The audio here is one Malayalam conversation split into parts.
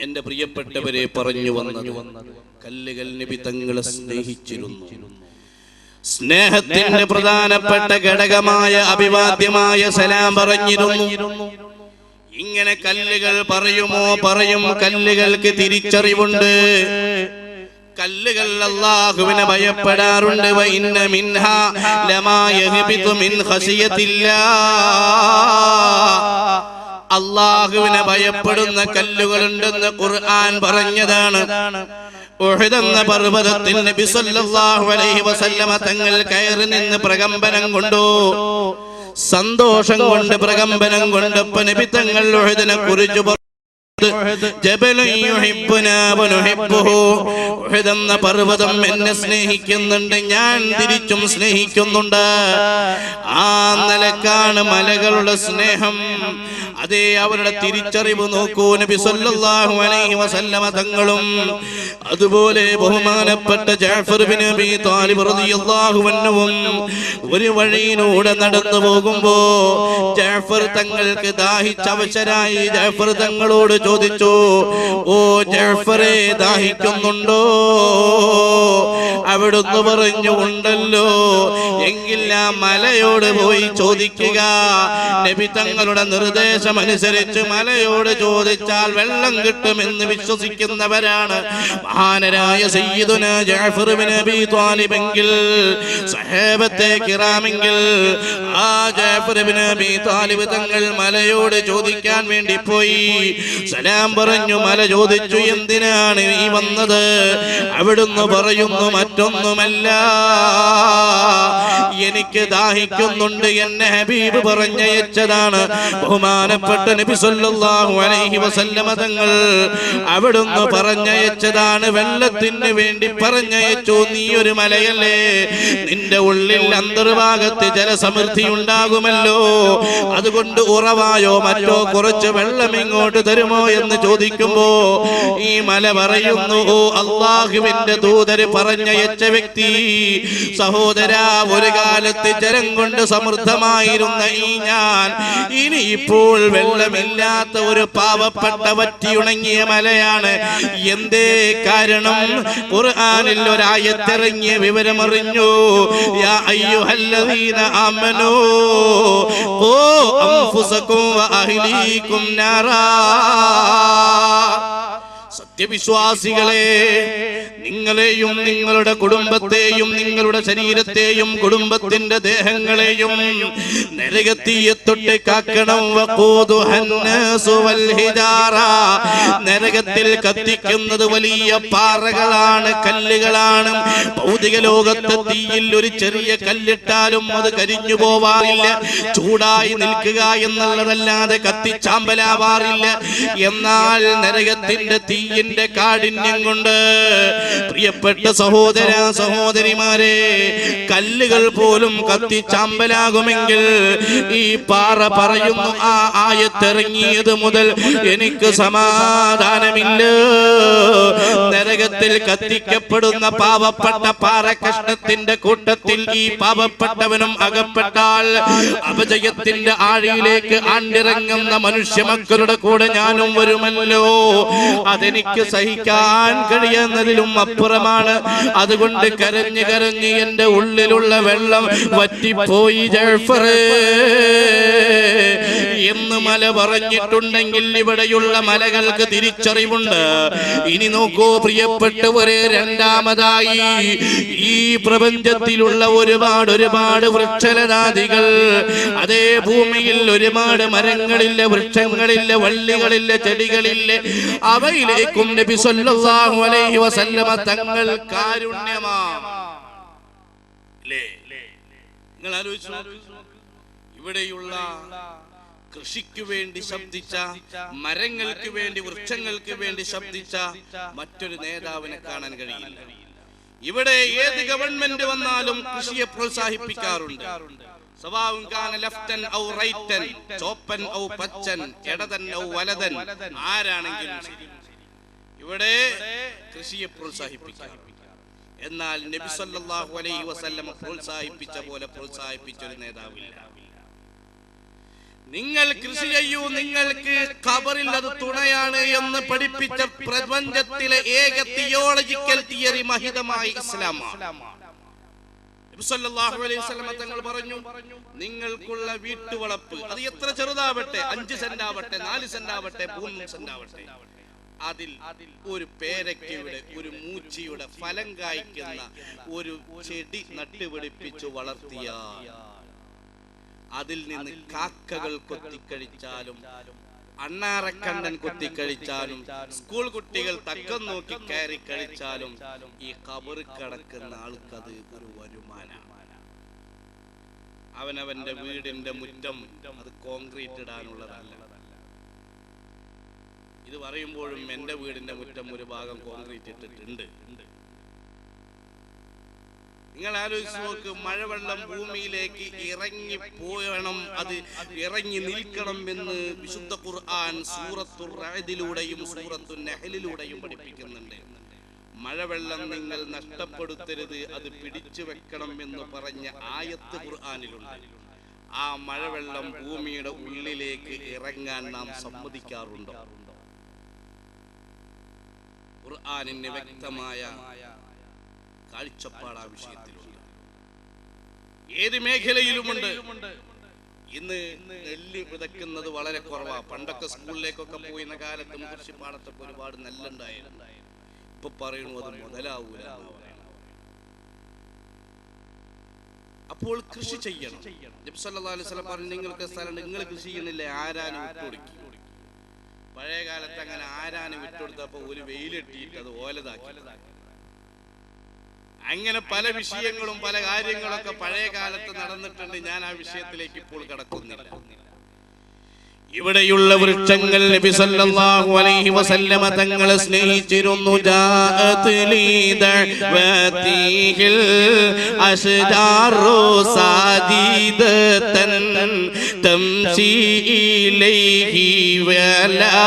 എന്റെ പ്രിയപ്പെട്ടവരെ പറഞ്ഞു വന്നത് കല്ലുകൾ നബി തങ്ങളെ സ്നേഹിച്ചിരുന്നു. സ്നേഹത്തിന്റെ പ്രധാനപ്പെട്ട ഘടകമായ അഭിവാദ്യമായ സലാം പറഞ്ഞിരുന്നു. ഇങ്ങനെ കല്ലുകൾ പറയും. കല്ലുകൾക്ക് തിരിച്ചറിവുണ്ട്. കല്ലുകൾ അല്ലാഹുവിനെ ഭയപ്പെടാറുണ്ട്. വഇന്ന മിൻഹാ ലമാ യഹ്ബിതു മിൻ ഖശിയത്തില്ലാഹ്. അല്ലാഹുവിനെ ഭയപ്പെടുന്ന കല്ലുകളുണ്ടെന്ന് ഖുർആൻ പറഞ്ഞതാണ്. ഉഹദ് എന്ന പർവ്വതത്തിൽ നബി സല്ലല്ലാഹു അലൈഹി വസല്ലമ തങ്ങൾ കയറി നിന്ന് പ്രകമ്പനം കൊണ്ടു. സന്തോഷം കൊണ്ട് പ്രകമ്പനം കൊണ്ടപ്പോൾ നബി തങ്ങൾ ഉഹദിനെ കുറിച്ച് എന്ന പർവ്വതം എന്നെ സ്നേഹിക്കുന്നുണ്ട്, ഞാൻ തിരിച്ചും സ്നേഹിക്കുന്നുണ്ട്. ആ നിലക്കാണ് മലകളുടെ സ്നേഹം. അതേ, അവരുടെ തിരിച്ചറിവ് നോക്കൂ. നബി സല്ലല്ലാഹു അലൈഹി വസല്ലമ തങ്ങളും അതുപോലെ ബഹുമാനപ്പെട്ട ജഅഫർ ബിൻ അബീ ത്വാലിബ് റളിയല്ലാഹു അൻഹുവും ഒരു വഴിയിലൂടെ നടന്നു പോകുമ്പോ ജഅഫർ തങ്ങൾക്ക് ദാഹിച്ചവശരായി. ജഅഫർ തങ്ങളോട് ചോദിച്ചു, ഓ ജഅഫറേ, ദാഹിക്കുന്നുണ്ടോ? അവിടുന്ന് പറഞ്ഞു, ഉണ്ടല്ലോ. എങ്കിൽ ആ മലയോട് പോയി ചോദിക്കുക. നബി തങ്ങളുടെ നിർദ്ദേശം അനുസരിച്ച് മലയോട് ചോദിച്ചാൽ വെള്ളം കിട്ടുമെന്ന് വിശ്വസിക്കുന്നവരാണ് മഹാനരായ സയ്യിദുനാ ജഅഫർ ബിൻ അബീ ത്വാലിബ് എങ്കിൽ, സഹാബത്തെ കിറാമെങ്കിൽ. ആ ജഅഫർ ബിൻ അബീ ത്വാലിബ് തങ്ങൾ മലയോട് ചോദിക്കാൻ വേണ്ടി പോയി. സലാം പറഞ്ഞു. മല ചോദിച്ചു, എന്തിനാണ് നീ വന്നത്? അവിടുന്ന് പറയുന്നു, മറ്റൊന്നുമല്ല, എനിക്ക് ദാഹിക്കുന്നുണ്ട്, എന്നെ ഹബീബ് പറഞ്ഞയച്ചതാണ്. ബഹുമാനപ്പെട്ട നബി സല്ലല്ലാഹു അലൈഹി വസല്ലമ തങ്ങൾ അവിടുന്ന് പറഞ്ഞയച്ചതാണ്, വെള്ളത്തിന് വേണ്ടി പറഞ്ഞയച്ചു. നീ ഒരു മലയല്ലേ, നിന്റെ ഉള്ളിൽ അന്തർഭാഗത്ത് ജലസമൃദ്ധി ഉണ്ടാകുമല്ലോ, അതുകൊണ്ട് ഉറവായോ മറ്റോ കുറച്ച് വെള്ളം ഇങ്ങോട്ട് തരുമോ എന്ന് ചോദിക്കുമ്പോ ഈ മല പറയുന്നു, ഓ അല്ലാഹുവിന്റെ ദൂതര് പറഞ്ഞയച്ച വ്യക്തി, സഹോദരാ, ഒരു കാലത്ത് ജലം കൊണ്ട് സമൃദ്ധമായിരുന്ന ഈ ഞാൻ ഇനി ഇപ്പോൾ വെള്ളമില്ലാത്ത ഒരു പാവപ്പെട്ട വറ്റിയുണങ്ങിയ മലയാണ്. എന്തേ കാരണം? ഖുർആനിൽ ഒരായത്തിറങ്ങിയ വിവരമറിഞ്ഞു. യാ അയ്യുഹല്ലദീന ആമനൂ ഖൂ അൻഫുസകും വഅഹ്ലീകും നാറാ. സത്യവിശ്വാസികളെ, നിങ്ങളെയും നിങ്ങളുടെ കുടുംബത്തെയും നിങ്ങളുടെ ശരീരത്തെയും കുടുംബത്തിന്റെ ദേഹങ്ങളെയും നരകത്തീയെ തൊട്ട് കാക്കണം. നരകത്തിൽ കത്തിക്കുന്നത് വലിയ പാറകളാണ്, കല്ലുകളാണ്. ഭൗതിക ലോകത്തെ തീയിൽ ഒരു ചെറിയ കല്ലിട്ടാലും അത് കരിഞ്ഞു പോവാറില്ല, ചൂടായി നിൽക്കുക എന്നുള്ളതല്ലാതെ കത്തിച്ചാമ്പലാവാറില്ല. എന്നാൽ നരകത്തിന്റെ തീയിന്റെ കാഠിന്യം കൊണ്ട് പ്രിയപ്പെട്ട സഹോദര സഹോദരിമാരെ, കല്ലുകൾ പോലും കത്തിച്ചാമ്പലാകുമെങ്കിൽ ഈ പാറ പറയുന്നു, ആ ആയത്തിറങ്ങിയത് മുതൽ എനിക്ക് സമാധാനമില്ല. നരകത്തിൽ കത്തിക്കപ്പെടുന്ന പാവപ്പെട്ട പാറക്കഷ്ണത്തിന്റെ കൂട്ടത്തിൽ ഈ പാവപ്പെട്ടവനും അകപ്പെട്ടാൽ അപജയത്തിന്റെ ആഴിയിലേക്ക് ആണ്ടിറങ്ങുന്ന മനുഷ്യ മക്കളുടെ കൂടെ ഞാനും വരുമല്ലോ. അതെനിക്ക് സഹിക്കാൻ കഴിയുന്നതിലും അപ്പുറമാണ്. അതുകൊണ്ട് കരഞ്ഞ് കരഞ്ഞ് എന്റെ ഉള്ളിലുള്ള വെള്ളം വറ്റിപ്പോയി ജഅഫറേ എന്ന് മല പറഞ്ഞിട്ടുണ്ടെങ്കിൽ ഇവിടെയുള്ള മലകൾക്ക് തിരിച്ചറിവുണ്ട്. ഇനി നോക്കൂ പ്രിയപ്പെട്ടവരെ, രണ്ടാമതായി ഈ പ്രപഞ്ചത്തിലുള്ള ഒരുപാട് വൃക്ഷലതാദികൾ, അതേ ഭൂമിയിൽ ഒരുപാട് മരങ്ങളില്ല, വൃക്ഷങ്ങളില്ല, വള്ളികളില്ല, ചെടികളില്ല. അവയിലേക്കും നബി സല്ലല്ലാഹു അലൈഹി വസല്ലമ തങ്ങൾ കാരുണ്യമാണ്. നിങ്ങൾ ആലോചിച്ചു, ഇവിടെയുള്ള കൃഷിക്ക് വേണ്ടി ശബ്ദിച്ച, മരങ്ങൾക്ക് വേണ്ടി, വൃക്ഷങ്ങൾക്ക് വേണ്ടി ശബ്ദിച്ച മറ്റൊരു നേതാവിനെ കാണാൻ കഴിയില്ല. ഇവിടെ ഏത് ഗവൺമെന്റ് വന്നാലും കൃഷിയെ പ്രോത്സാഹിപ്പിക്കാറുണ്ട്. ചോപ്പൻ ഔ പച്ചൻ, ഇടതൻ ഔ വലതൻ, ആരാണെങ്കിലും ശരി, ഇവിടെ കൃഷിയെ പ്രോത്സാഹിപ്പിക്കാം. എന്നാൽ നബി സല്ലല്ലാഹു അലൈഹി വസല്ലം പ്രോത്സാഹിപ്പിച്ച പോലെ പ്രോത്സാഹിപ്പിച്ച ഒരു നേതാവില്ല. നിങ്ങൾ കൃഷി ചെയ്യൂ, നിങ്ങൾക്ക് ഖബറിൽ അത് തുണയാണ് എന്ന് പഠിപ്പിച്ച പ്രപഞ്ചത്തിലെ ഏക തിയോളജിക്കൽ തിയറി മഹിതമായ ഇസ്ലാമാണ്. നബി സല്ലല്ലാഹു അലൈഹി വസല്ലം തങ്ങൾ പറഞ്ഞു, നിങ്ങൾക്കുള്ള വീട്ടുവളപ്പ് അത് എത്ര ചെറുതാവട്ടെ, 5 സെന്റ് ആവട്ടെ, 4 സെന്റ് ആവട്ടെ, 3 സെന്റ് ആവട്ടെ, അതിൽ ഒരു പേരയ്ക്കയുടെ, ഒരു മൂച്ചിയുടെ ഫലം കായ്ക്കുന്ന ഒരു ചെടി നട്ടുപിടിപ്പിച്ചു വളർത്തിയാൽ അതിൽ നിന്ന് കാക്കകൾ കൊത്തിക്കഴിച്ചാലും അണ്ണാറക്കണ്ണൻ കൊത്തിക്കഴിച്ചാലും സ്കൂൾ കുട്ടികൾ തക്കം നോക്കി കയറി കഴിച്ചാലും ഈ ഖബർ കിടക്കുന്ന ആൾക്കത് ഒരു വരുമാനമാണ്. അവനവന്റെ വീടിന്റെ മുറ്റം അത് കോൺക്രീറ്റ് ഇടാനുള്ളതല്ല. ഇത് പറയുമ്പോഴും എന്റെ വീടിന്റെ മുറ്റം ഒരു ഭാഗം കോൺക്രീറ്റ് ഇട്ടിട്ടുണ്ട്. നിങ്ങൾ ആലോചിച്ച് നോക്ക്, മഴവെള്ളം ഭൂമിയിലേക്ക് ഇറങ്ങി പോയണം, അത് ഇറങ്ങി നിൽക്കണം എന്ന് വിശുദ്ധ ഖുർആൻ സൂറത്തുർ റഅദിലൂടെയും സൂറത്തുൻ നഹ്ലിലൂടെയും പഠിപ്പിക്കുന്നുണ്ട്. മഴവെള്ളം നിങ്ങൾ നഷ്ടപ്പെടുത്തരുത്, അത് പിടിച്ചു വെക്കണം എന്ന് പറഞ്ഞ ആയത്ത് ഖുർആനിലുണ്ട്. ആ മഴവെള്ളം ഭൂമിയുടെ ഉള്ളിലേക്ക് ഇറങ്ങാൻ നാം സമ്മതിക്കാറുണ്ടോ? ഖുർആനിന് വ്യക്തമായ കാഴ്ചപ്പാട് ആ വിഷയത്തിലുണ്ട്. ഏത് മേഖലയിലുമുണ്ട്. ഇന്ന് നെല്ല് വിതയ്ക്കുന്നത് വളരെ കുറവാ. പണ്ടൊക്കെ സ്കൂളിലേക്കൊക്കെ പോയിരുന്ന കാലത്ത് കൃഷിപ്പാടത്തൊക്കെ ഒരുപാട് നെല്ലുണ്ടായിരുന്നു. ഇപ്പൊ പറയണു അത് മുതലാവൂല. അപ്പോൾ കൃഷി ചെയ്യണം. നബി സല്ലല്ലാഹു അലൈഹി വസല്ലം പറഞ്ഞു, നിങ്ങൾക്ക് സ്ഥലം, നിങ്ങൾ കൃഷി ചെയ്യുന്നില്ലേ, ആരാനും വിട്ടുകൊടുക്കും. പഴയ കാലത്ത് അങ്ങനെ ആരാനും വിട്ടുകൊടുത്തപ്പോ ഒരു വെയിലിട്ടിട്ട് അത് ഓലതാക്കി. അങ്ങനെ പല വിഷയങ്ങളും പല കാര്യങ്ങളൊക്കെ പഴയ കാലത്ത് നടന്നിട്ടുണ്ട്. ഞാൻ ആ വിഷയത്തിലേക്ക് ഇപ്പോൾ കടക്കുന്നില്ല. ഇവിടെയുള്ള വൃക്ഷങ്ങൾ നബി സല്ലല്ലാഹു അലൈഹി വസല്ലമ തങ്ങൾ സ്നേഹിച്ചിരുന്നു. ജാഅത് ലീദഅതിഹിൽ അശ്ജാറു സാദിദതൻ തംശി ഇലൈഹി വലാ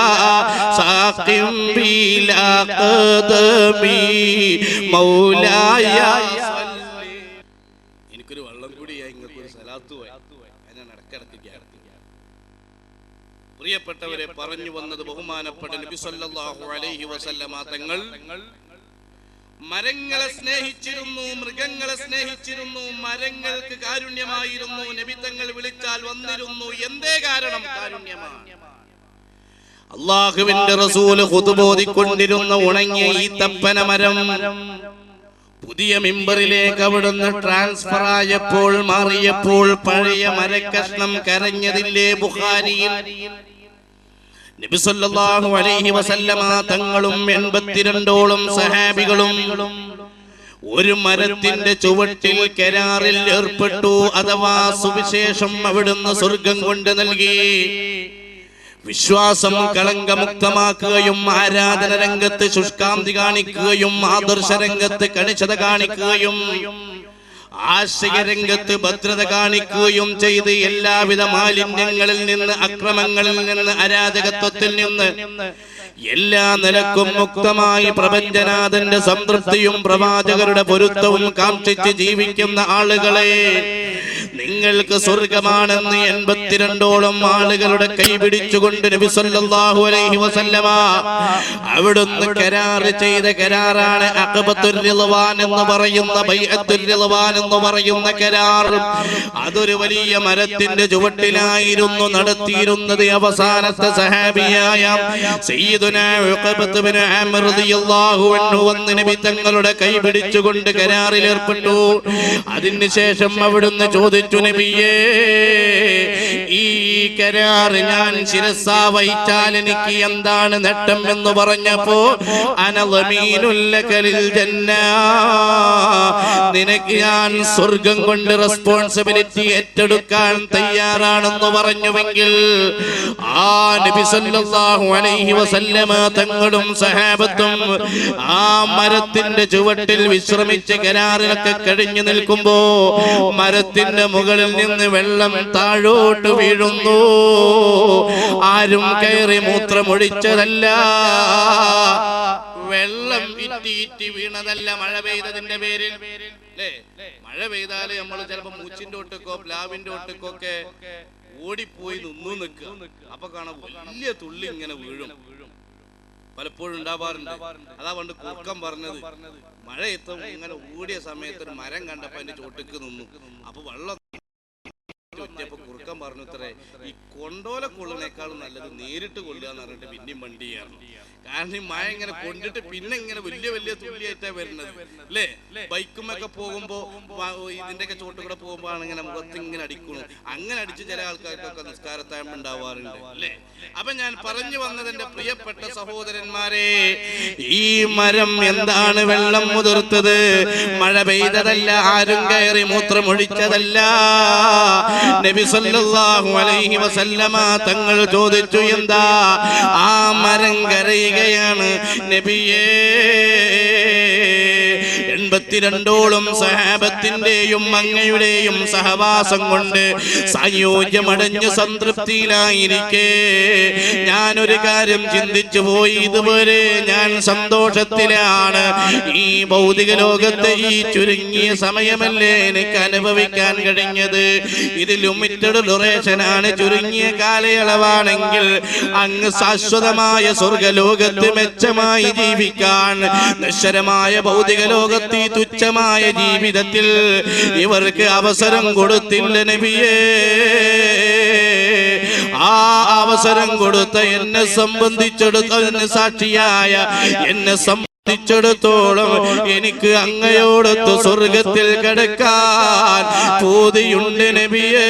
സാഖിം ബിലാ ഖദമി മൗലായ സല്ലി. എനിക്കൊരു വെള്ളം കൂടിയായി, ഇങ്ങനൊരു സലാത്തു ആയി. ഞാൻ നടക്കടക്കുകയാണ്. പ്രിയപ്പെട്ടവരെ, പറഞ്ഞു വന്നത് ബഹുമാനപ്പെട്ട നബി സല്ലല്ലാഹു അലൈഹി വസല്ലമ തങ്ങൾ മരങ്ങളെ സ്നേഹിച്ചിരുന്നു, മൃഗങ്ങളെ സ്നേഹിച്ചിരുന്നു, മരങ്ങൾക്ക് കാരുണ്യമായിരുന്നു. നബി തങ്ങൾ വിളിച്ചാൽ വന്നിരുന്നു. എന്തേ കാരണം? കാരുണ്യമാണ്. അല്ലാഹുവിന്റെ റസൂൽ ഖുതുബ ഓതിക്കൊണ്ടിരുന്ന ഉണങ്ങിയ ഈ തപ്പന മരം പുതിയ മിമ്പറിലേക്ക് അവിടുന്ന് ട്രാൻസ്ഫർ ആയപ്പോൾ, മാറിയപ്പോൾ പഴയ മരക്കഷ്ണം കരഞ്ഞതില്ലേ ബുഖാരിയിൽ? നബി സല്ലല്ലാഹു അലൈഹി വസല്ലമ തങ്ങളും 82ഓളം സഹാബികളും ഒരു മരത്തിന്റെ ചുവട്ടിൽ കരാറിൽ ഏർപ്പെട്ടു. അഥവാ സുവിശേഷം അവിടുന്ന് സ്വർഗം കൊണ്ട് നൽകി. വിശ്വാസം കളങ്കമുക്തമാക്കുകയും ആരാധന രംഗത്ത് ശുഷ്കാന്തി കാണിക്കുകയും ആദർശ രംഗത്ത് കണിശത കാണിക്കുകയും ആശയ രംഗത്ത് ഭദ്രത കാണിക്കുകയും ചെയ്ത് എല്ലാവിധ മാലിന്യങ്ങളിൽ നിന്ന്, അക്രമങ്ങളിൽ നിന്ന്, അരാജകത്വത്തിൽ നിന്ന് എല്ലാ നിലക്കും മുക്തമായി പ്രപഞ്ചനാഥന്റെ സംതൃപ്തിയും പ്രവാചകരുടെ പൊരുത്തവും കാംക്ഷിച്ച് ജീവിക്കുന്ന ആളുകളെ, നിങ്ങൾക്ക് സ്വർഗമാണെന്ന് 82ഓളം ആളുകളുടെ കൈപിടിച്ചുകൊണ്ട് നബി സല്ലല്ലാഹു അലൈഹി വസല്ലമ അവിടുന്ന് കരാർ ചെയ്ത കരാറാണ് അഖബത്തുർ റിളവാൻ എന്ന് പറയുന്ന, ബൈഅത്തുർ റിളവാൻ എന്ന് പറയുന്ന കരാർ. അതൊരു വലിയ മരത്തിന്റെ ചുവട്ടിലായിരുന്നു നടത്തിയിരുന്നത്. അവസാനത്തെ സഹാബിയായ സയ്യിദുനാ ഉഖബത്ത് ബിൻ ആമിർ റളിയല്ലാഹു അൻഹു വന്ന് നബി തങ്ങളുടെ കൈപിടിച്ചുകൊണ്ട് കരാറിൽ ഏർപ്പെട്ടു. അതിനുശേഷം അവിടുന്ന് ചോദിച്ചു, നബിയേ, ഈ കരാർ ഞാൻ ശിരസാ വഹിച്ചാൽ എനിക്ക് എന്താണ് നേട്ടം എന്ന് പറഞ്ഞപ്പോ, അനളമീനുൽ ലകലിൽ ജന്ന, നിനക്ക് ഞാൻ സ്വർഗം കൊണ്ട് റെസ്പോൺസിബിലിറ്റി ഏറ്റെടുക്കാൻ തയ്യാറാണെന്ന് പറഞ്ഞുവെങ്കിൽ ആ നബി സല്ലല്ലാഹു അലൈഹി വസല്ലമ തങ്ങളും സഹാബത്തും ആ മരത്തിന്റെ ചുവട്ടിൽ വിശ്രമിച്ച് കരാറിലൊക്കെ കഴിഞ്ഞു നിൽക്കുമ്പോ മരത്തിന്റെ മുകളിൽ നിന്ന് വെള്ളം താഴോട്ട് വീഴുന്നു. ആരും കയറി മൂത്രമൊഴിച്ചതല്ല, വെള്ളം ഇറ്റി വീണതല്ല, മഴ പെയ്തതിന്റെ പേരിൽ. അല്ലേ? മഴ പെയ്താല് നമ്മൾ ചിലപ്പോ മൂച്ചിന്റെ ഒട്ടുക്കോ പ്ലാവിന്റെ ഒട്ടുക്കോ ഒക്കെ ഓടിപ്പോയി നിൽക്കുക. അപ്പൊ കാണാം വലിയ തുള്ളി ഇങ്ങനെ വീഴും. പലപ്പോഴും ഉണ്ടാവാറുണ്ട്. അതാ പണ്ട് കുറുക്കം പറഞ്ഞത്, മഴയത്ത് ഇങ്ങനെ ഓടിയ സമയത്ത് ഒരു മരം കണ്ടപ്പോ അതിന്റെ ചോട്ടിക്ക് നിന്നു. അപ്പൊ വെള്ളം ഒറ്റയപ്പോ കുറുക്കം പറഞ്ഞു, ഇത്രേ ഈ കൊണ്ടോല കൊള്ളുന്നേക്കാളും നല്ലത് നേരിട്ട് കൊള്ളുക എന്ന് പറഞ്ഞിട്ട് പിന്നെയും വണ്ടി കയറണം. കാരണം ഈ മഴ ഇങ്ങനെ കൊണ്ടിട്ട് പിന്നെ ഇങ്ങനെ വലിയ വലിയ തുള്ളിയായിട്ടാ വരുന്നത് അല്ലേ? ബൈക്കുമൊക്കെ പോകുമ്പോ ഇതിന്റെ ഒക്കെ ചോട്ട് കൂടെ പോകുമ്പോ ആണ് ഇങ്ങനെ മുഖത്ത് ഇങ്ങനെ അടിക്കുന്നു. അങ്ങനെ അടിച്ച് ചില ആൾക്കാർക്കൊക്കെ നിസ്കാരത്തായ്മ ഉണ്ടാവാറുണ്ട് അല്ലേ? അപ്പൊ ഞാൻ പറഞ്ഞു വന്നത്, എന്റെ പ്രിയപ്പെട്ട സഹോദരന്മാരെ, ഈ മരം എന്താണ് വെള്ളം മുതിർത്തത്? മഴ പെയ്തതല്ല, ആരും കയറി മൂത്രമൊഴിച്ചതല്ല. നബി സല്ലല്ലാഹു അലൈഹി വസല്ലമ തങ്ങൾ ചോദിച്ചു, എന്താ? ആ മരം കരയുകയാണ് നബിയേ. 82ഓളം സഹാബത്തിന്റെയും അങ്ങയുടെയും സഹവാസം കൊണ്ട് സായോജ്യമടഞ്ഞ് സംതൃപ്തിയിലായിരിക്കെ ഞാനൊരു കാര്യം ചിന്തിച്ചു പോയി. ഇതുവരെ ഞാൻ സന്തോഷത്തിലാണ്. ഈ ഭൗതിക ലോകത്തെ ഈ ചുരുങ്ങിയ സമയമല്ലേ എനിക്ക് അനുഭവിക്കാൻ കഴിഞ്ഞത്. ഇത് ലിമിറ്റഡ് ഡ്യൂറേഷനാണ്, ചുരുങ്ങിയ കാലയളവാണെങ്കിൽ അങ്ങ് ശാശ്വതമായ സ്വർഗലോകത്ത് മെച്ചമായി ജീവിക്കാൻ, നശ്വരമായ ഭൗതിക ലോകത്ത് ഈ തുച്ഛമായ ജീവിതത്തിൽ ഇവർക്ക് അവസരം കൊടുത്തില്ല നബിയേ. ആ അവസരം കൊടുത്ത എന്നെ സംബന്ധിച്ചിടത്തോളം, സാക്ഷിയായ എന്നെ സംബന്ധിച്ചിടത്തോളം എനിക്ക് അങ്ങയോടൊത്ത് സ്വർഗത്തിൽ കിടക്കാൻ പൂതിയുണ്ട് നബിയേ.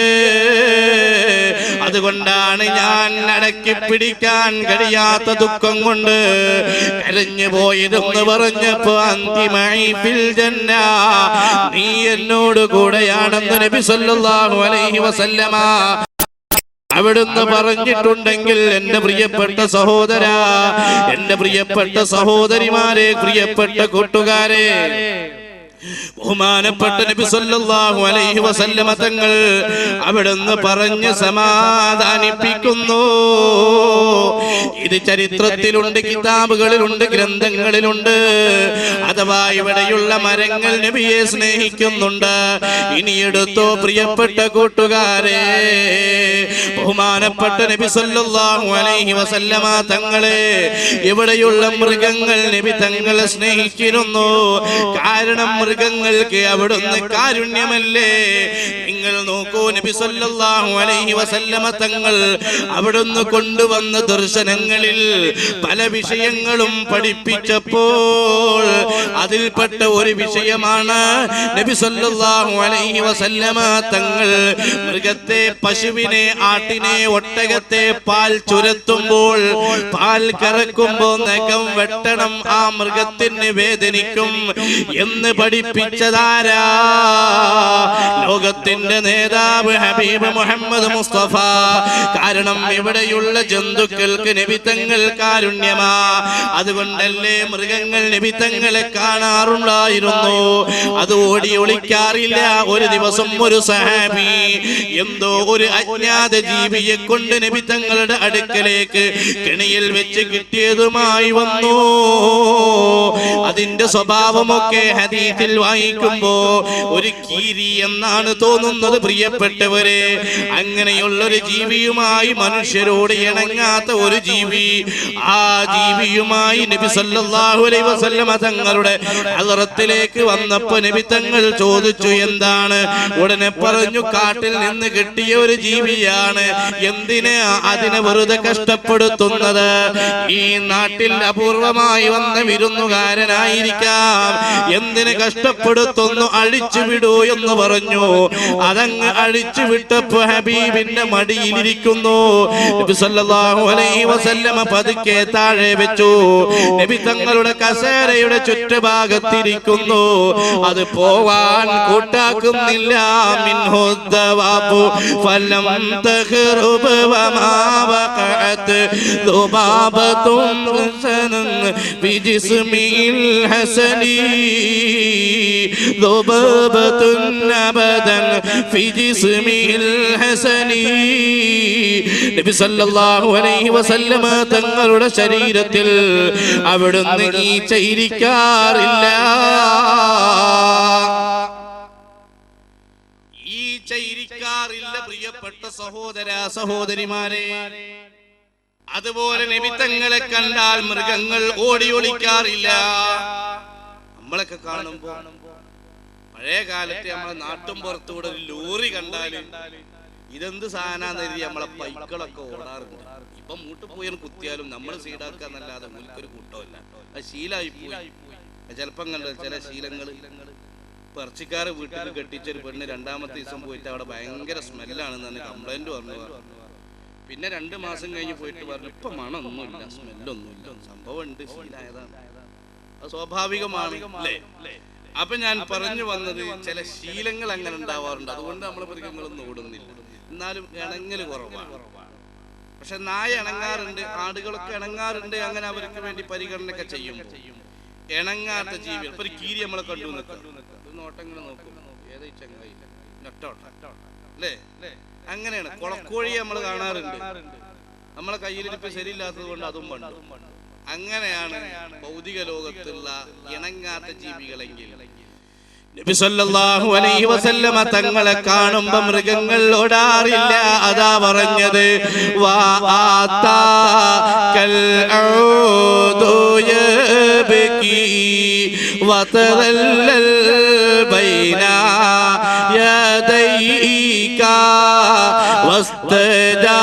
അതുകൊണ്ടാണ് ഞാൻ അടക്കി പിടിക്കാൻ കഴിയാത്ത ദുഃഖം കൊണ്ട് കരഞ്ഞു പോയതെന്ന് പറഞ്ഞപ്പോ, അന്തിമഈ ഫിൽ ജന്ന, നീ എന്നോട് കൂടെയാണെന്ന് നബി സല്ലല്ലാഹു അലൈഹി വസല്ലമ അവിടുന്ന് പറഞ്ഞിട്ടുണ്ടെങ്കിൽ, എന്റെ പ്രിയപ്പെട്ട സഹോദരാ, എന്റെ പ്രിയപ്പെട്ട സഹോദരിമാരെ, പ്രിയപ്പെട്ട കൂട്ടുകാരെ, ബഹുമാനപ്പെട്ട നബി സല്ലല്ലാഹു അലൈഹി വസല്ലമ തങ്ങൾ അവിടുന്ന് പറഞ്ഞ് സമാധാനിപ്പിക്കുന്നു. ഇത് ചരിത്രത്തിലുണ്ട്, കിതാബുകളിലുണ്ട്, ഗ്രന്ഥങ്ങളിലുണ്ട്. അഥവാ ഇവിടെയുള്ള മരങ്ങൾ നബിയെ സ്നേഹിക്കുന്നുണ്ട്. ഇനി എടുത്തോ പ്രിയപ്പെട്ട കൂട്ടുകാരെ, ബഹുമാനപ്പെട്ട നബി സല്ലല്ലാഹു അലൈഹി വസല്ലമ തങ്ങളെ ഇവിടെയുള്ള മൃഗങ്ങൾ നബി തങ്ങളെ സ്നേഹിച്ചിരുന്നു. കാരണം മൃഗങ്ങൾക്ക് അവിടുന്ന് കാരുണ്യമല്ലേ. നിങ്ങൾ നോക്കൂ, നബി സല്ലല്ലാഹു അലൈഹി വസല്ലമ തങ്ങൾ അവിടുന്ന് കൊണ്ടുവന്ന ദർശനങ്ങളിൽ പല വിഷയങ്ങളും പഠിപ്പിച്ചപ്പോൾ അതിൽപ്പെട്ട ഒരു വിഷയമാണ് നബി സല്ലല്ലാഹു അലൈഹി വസല്ലമ തങ്ങൾ മൃഗത്തെ, പശുവിനെ, ആട്ടിനെ, ഒട്ടകത്തെ പാൽ ചുരത്തുമ്പോൾ, പാൽ കറക്കുമ്പോൾ നഖം വെട്ടണം, ആ മൃഗത്തിന് വേദനിക്കും എന്ന് പഠിപ്പിച്ചതാരാ? ലോകത്തിന്റെ നേതാവ് ഹബീബ് മുഹമ്മദ് മുസ്തഫ. കാരണം ഇവിടെയുള്ള ജന്തുക്കൾക്ക് നബി തങ്ങൾ കാരുണ്യമാ. അതുകൊണ്ടല്ലേ മൃഗങ്ങൾ നബി തങ്ങളെ കാണാറുണ്ടായിരുന്നു. അത് ഓടി ഒളിക്കാറില്ല. ഒരു ദിവസം ഒരു സഹാബി എന്തോ ഒരു അജ്ഞാത ജീവിയെ കൊണ്ട് നബി തങ്ങളുടെ അടുക്കലേക്ക് കെണിയിൽ വെച്ച് കിട്ടിയതുമായി വന്നു. അതിന്റെ സ്വഭാവമൊക്കെ ഹദീസിൽ വായിക്കുമ്പോ ഒരു കീരി എന്നാണ് തോന്നുന്നത് പ്രിയപ്പെട്ടവരെ. അങ്ങനെയുള്ളൊരു ജീവിയുമായി, മനുഷ്യരോട് ഇണങ്ങാത്ത ഒരു ജീവി, ആ ജീവിയുമായി നബി സല്ലല്ലാഹു അലൈഹി വസല്ലമ തങ്ങളുടെ ഹളറത്തിലേക്ക് വന്നപ്പോ നബി തങ്ങൾ ചോദിച്ചു, എന്താണ്? ഉടനെ പറഞ്ഞു, കാട്ടിൽ നിന്ന് കിട്ടിയ ഒരു ജീവിയാണ്. എന്തിനാ അതിനെ വെറുതെ കഷ്ടപ്പെടുത്തുന്നത്? ഈ നാട്ടിൽ അപൂർവമായി വന്ന വിരുന്നുകാരനായിരിക്കാം, എന്തിന് കഷ്ടപ്പെടുത്തുന്നു? അഴിച്ചു വിടൂ എന്ന് പറഞ്ഞു. അതങ്ങ് അഴിച്ചു വിട്ടപ്പോ ഹബീബിന്റെ മടിയിലിരിക്കുന്നു. നബി സല്ലല്ലാഹു അലൈഹി വസല്ലമ പതുക്കെ താഴെ വെച്ചു. നബി തങ്ങളുടെ കസേരയുടെ ചുറ്റുഭാഗത്തിരിക്കുന്നു. അത് പോവാൻ കൂട്ടാക്കുന്നില്ല. മിൻഹുദ്ദവാബു ഫലം തഖറുബ് വമാ വഖഅത് ദുബാബതും ബിജിസ്മിൽ ഹസനി ദുബാബതുൻ അബദൻ ഫി ജിസ്മിൽ ഹസനി. നബി സല്ലല്ലാഹു അലൈഹി വസല്ലമ തങ്ങളുടെ ശരീരത്തിൽ അവിടുന്ന് ഈച്ച ഇരിക്കാറില്ല. പ്രിയപ്പെട്ട സഹോദര സഹോദരിമാരെ, അതുപോലെ നബി തങ്ങളെ കണ്ടാൽ മൃഗങ്ങൾ ഓടി ഒളിക്കാറില്ല. നമ്മളൊക്കെ കാണുമ്പോ പഴയ കാലത്ത് നമ്മളെ നാട്ടും പുറത്തുകൂടെ ഒരു ലോറി കണ്ടാല് ഇതെന്ത് സാധനാന്ന് കരുതി നമ്മളെ പൈക്കളൊക്കെ ഓടാറുണ്ട്. ഇപ്പൊ മൂട്ട് പോയി കുത്തിയാലും നമ്മൾ സീഡാക്കാന്നല്ലാതെ മുൽക്കൊരു കൂട്ടമല്ല. അത് ശീലമായി പോയി. ചിലപ്പം കണ്ടത് ചില ശീലങ്ങള്. ഇറച്ചിക്കാരെ വീട്ടിൽ കെട്ടിച്ചൊരു പെണ്ണ് രണ്ടാമത്തെ ദിവസം പോയിട്ട് അവിടെ ഭയങ്കര സ്മെല്ലാണെന്ന് തന്നെ കംപ്ലൈന്റ് പറഞ്ഞു. പിന്നെ 2 മാസം കഴിഞ്ഞ് പോയിട്ട് പറഞ്ഞു ഇപ്പൊ മണമൊന്നുമില്ല, സ്മെല്ലൊന്നുമില്ല. സംഭവം ഉണ്ട്, ശീലായതാണ്. അത് സ്വാഭാവികമാണ് അല്ലേ? അപ്പൊ ഞാൻ പറഞ്ഞു വന്നത് ചില ശീലങ്ങൾ അങ്ങനെ ഉണ്ടാവാറുണ്ട്. അതുകൊണ്ട് നമ്മളെ മൃഗങ്ങളൊന്നും ഓടുന്നില്ല. എന്നാലും ഇണങ്ങല് കുറവാണ്. പക്ഷെ നായ ഇണങ്ങാറുണ്ട്, ആടുകളൊക്കെ ഇണങ്ങാറുണ്ട്. അങ്ങനെ അവർക്ക് വേണ്ടി പരിഗണനയൊക്കെ ചെയ്യും. ഇണങ്ങാത്ത ജീവികൾ ഇപ്പൊ ഒരു കീരി നമ്മളെ കണ്ടു നിൽക്കും, നോട്ടങ്ങൾ നോക്കും, ഏതാ ചങ്ങായി നട്ടോട്ടം അല്ലേ? അങ്ങനെയാണ്. കുളക്കോഴി നമ്മൾ കാണാറുണ്ട്. നമ്മളെ കയ്യിലിരിപ്പ് ശരിയില്ലാത്തത് കൊണ്ട് അതും പണ്ട്. അങ്ങനെയാണ് ഭൗതിക ലോകത്തുള്ള ഇണങ്ങാത്ത ജീവികളെങ്കിൽ നബി സല്ലല്ലാഹു അലൈഹി വസല്ലമ തങ്ങളെ കാണുമ്പോൾ മൃഗങ്ങൾ ഓടാറില്ല. അതാ പറഞ്ഞത് വാ ആതാ കൽ ഔദു യബ്കി വതറല്ലൽ ബൈന യദൈക വസ്തജാ